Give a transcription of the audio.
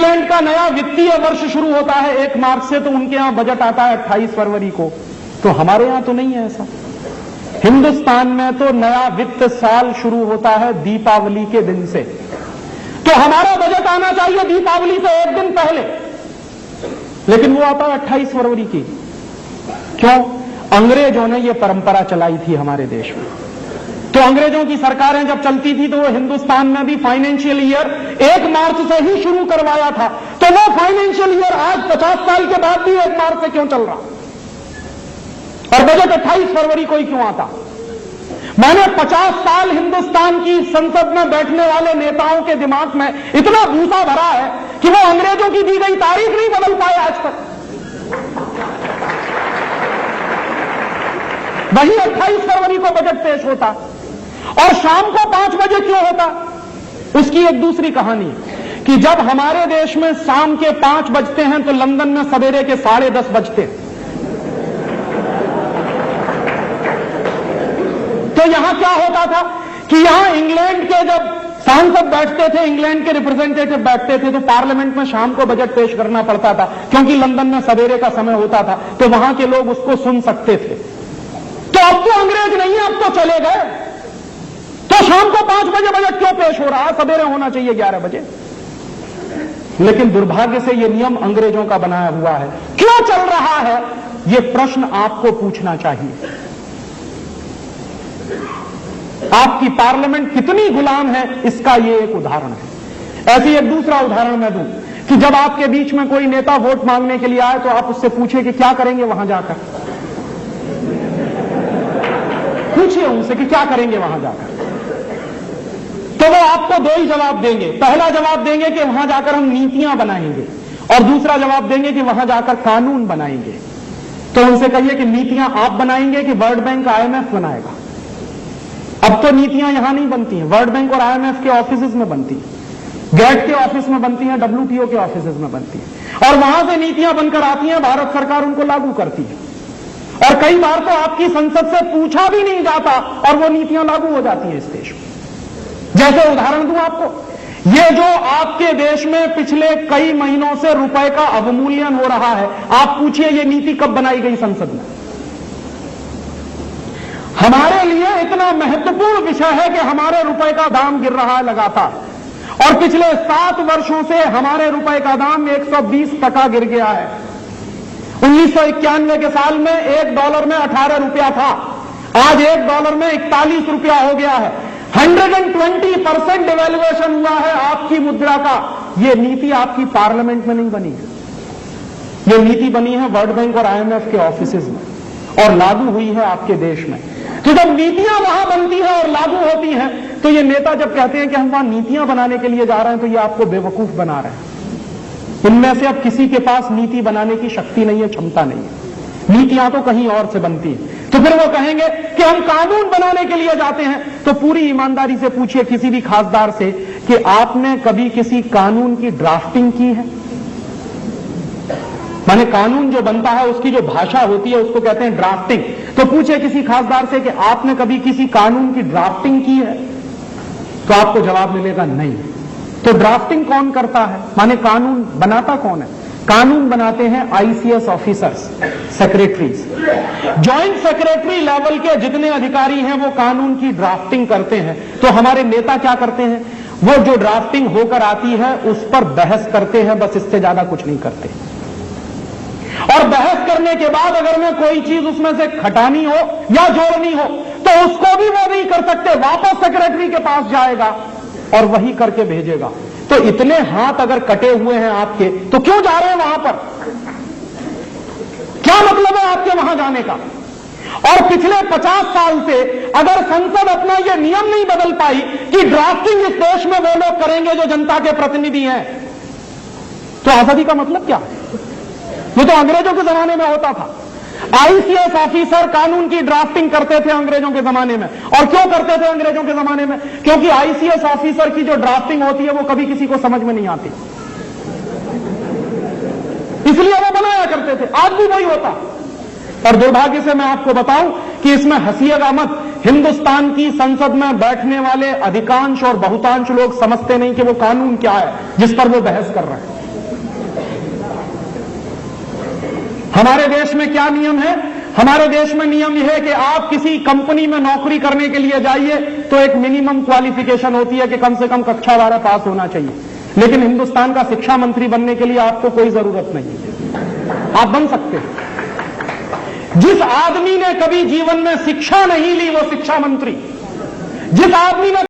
England का नया वित्तीय वर्ष शुरू होता है 1 मार्च से, तो उनके यहां बजट आता है 28 फरवरी को। तो हमारे यहां तो नहीं है ऐसा। हिंदुस्तान में तो नया वित्त साल शुरू होता है दीपावली के दिन से। तो हमारा बजट आना चाहिए दीपावली से 1 दिन पहले, लेकिन वो आता है 28 फरवरी की। क्यों? अंग्रेजों ने ये परंपरा चलाई थी हमारे देश में। तो अंग्रेजों की सरकारें जब चलती थी तो वो हिंदुस्तान में भी फाइनेंशियल ईयर 1 मार्च से ही शुरू करवाया था। तो वो फाइनेंशियल ईयर आज 50 साल के बाद भी 1 मार्च से क्यों चल रहा, और बजट 28 फरवरी को ही क्यों आता? मैंने 50 साल हिंदुस्तान की संसद में बैठने वाले नेताओं के दिमाग में इतना भूसा भरा है कि वो अंग्रेजों की दी गई तारीख नहीं बदल पाए आज तक। वही 28 फरवरी को बजट पेश होता, और शाम को 5 बजे क्यों होता? उसकी एक दूसरी कहानी है कि जब हमारे देश में शाम के 5 बजते हैं तो लंदन में सवेरे के 10:30 बजते हैं। तो यहां क्या होता था कि यहां इंग्लैंड के जब सांसद बैठते थे, इंग्लैंड के रिप्रेजेंटेटिव बैठते थे, तो पार्लियामेंट में शाम को बजट पेश करना पड़ता था, क्योंकि लंदन में सवेरे का समय होता था, तो वहां के लोग उसको सुन सकते थे। तो अब तो अंग्रेज नहीं है, अब तो चले गए। तो शाम को 5 बजे बजट क्यों पेश हो रहा है? सवेरे होना चाहिए 11 बजे। लेकिन दुर्भाग्य से यह नियम अंग्रेजों का बनाया हुआ है। क्यों चल रहा है, यह प्रश्न आपको पूछना चाहिए। आपकी पार्लियामेंट कितनी गुलाम है, इसका यह एक उदाहरण है। ऐसी एक दूसरा उदाहरण मैं दूं कि जब आपके बीच में कोई नेता वोट मांगने के लिए आए तो आप उससे पूछिए कि क्या करेंगे वहां जाकर। पूछिए उनसे कि क्या करेंगे वहां जाकर, तो वो आपको 2 ही जवाब देंगे। पहला जवाब देंगे कि वहां जाकर हम नीतियां बनाएंगे, और दूसरा जवाब देंगे कि वहां जाकर कानून बनाएंगे। तो उनसे कहिए कि नीतियां आप बनाएंगे कि वर्ल्ड बैंक IMF बनाएगा? अब तो नीतियां यहां नहीं बनती हैं, वर्ल्ड बैंक और IMF के ऑफिस में बनती हैं, गेट के ऑफिस में बनती हैं, WTO के ऑफिस में बनती हैं, और वहां से नीतियां बनकर आती हैं, भारत सरकार उनको लागू करती है। और कई बार तो आपकी संसद से पूछा भी नहीं जाता और वो नीतियां लागू हो जाती हैं इस देश में। जैसे उदाहरण दूं आपको, ये जो आपके देश में पिछले कई महीनों से रुपए का अवमूल्यन हो रहा है, आप पूछिए ये नीति कब बनाई गई संसद में? हमारे लिए इतना महत्वपूर्ण विषय है कि हमारे रुपए का दाम गिर रहा है लगातार, और पिछले 7 वर्षों से हमारे रुपए का दाम 120% गिर गया है। 1991 के साल में $1 में 18 रुपया था, आज $1 में 41 रुपया हो गया है। 120% डिवैल्यूएशन हुआ है आपकी मुद्रा का। यह नीति आपकी पार्लियामेंट में नहीं बनी है, यह नीति बनी है वर्ल्ड बैंक और IMF के ऑफिसेज में और लागू हुई है आपके देश में। तो जब नीतियां वहां बनती हैं और लागू होती हैं, तो ये नेता जब कहते हैं कि हम वहां नीतियां बनाने के लिए जा रहे हैं, तो ये आपको बेवकूफ बना रहे हैं। इनमें से अब किसी के पास नीति बनाने की शक्ति नहीं है, क्षमता नहीं है। नीतियां तो कहीं और से बनती हैं। तो फिर वो कहेंगे कि हम कानून बनाने के लिए जाते हैं। तो पूरी ईमानदारी से पूछिए किसी भी खासदार से कि आपने कभी किसी कानून की ड्राफ्टिंग की है? माने कानून जो बनता है उसकी जो भाषा होती है उसको कहते हैं ड्राफ्टिंग। तो पूछे किसी खासदार से कि आपने कभी किसी कानून की ड्राफ्टिंग की है? तो आपको जवाब मिलेगा नहीं। तो ड्राफ्टिंग कौन करता है, माने कानून बनाता कौन है? कानून बनाते हैं ICS officers, secretaries. Joint secretary level के जितने अधिकारी हैं वो कानून की ड्राफ्टिंग करते हैं। तो हमारे नेता क्या करते हैं? वो जो ड्राफ्टिंग होकर आती है उस पर बहस करते हैं, बस इससे ज्यादा कुछ नहीं करते। और बहस करने के बाद अगर मैं कोई चीज उसमें से घटानी हो या जोड़नी हो तो उसको भी वो नहीं कर सकते, वापस सेक्रेटरी के पास जाएगा और वही करके भेजेगा। तो इतने हाथ अगर कटे हुए हैं आपके, तो क्यों जा रहे हैं वहां पर? क्या मतलब है आपके वहां जाने का? और पिछले 50 साल से अगर संसद अपना यह नियम नहीं बदल पाई कि ड्राफ्टिंग इस देश में वो लोग करेंगे जो जनता के प्रतिनिधि हैं, तो आजादी का मतलब क्या है? वो तो अंग्रेजों के जमाने में होता था। ICS ऑफिसर कानून की ड्राफ्टिंग करते थे अंग्रेजों के जमाने में। और क्यों करते थे अंग्रेजों के जमाने में? क्योंकि ICS ऑफिसर की जो ड्राफ्टिंग होती है वो कभी किसी को समझ में नहीं आती, इसलिए वो बनाया करते थे। आज भी वही होता। और दुर्भाग्य से मैं आपको बताऊं कि इसमें हंसिएगा मत, हिंदुस्तान की संसद में बैठने वाले अधिकांश और बहुतांश लोग समझते नहीं कि वो कानून क्या है जिस पर वो बहस कर रहे हैं। हमारे देश में क्या नियम है? हमारे देश में नियम यह है कि आप किसी कंपनी में नौकरी करने के लिए जाइए तो एक मिनिमम क्वालिफिकेशन होती है कि कम से कम कक्षा 12 पास होना चाहिए। लेकिन हिंदुस्तान का शिक्षा मंत्री बनने के लिए आपको कोई जरूरत नहीं है, आप बन सकते हैं। जिस आदमी ने कभी जीवन में शिक्षा नहीं ली वो शिक्षा मंत्री, जिस आदमी ने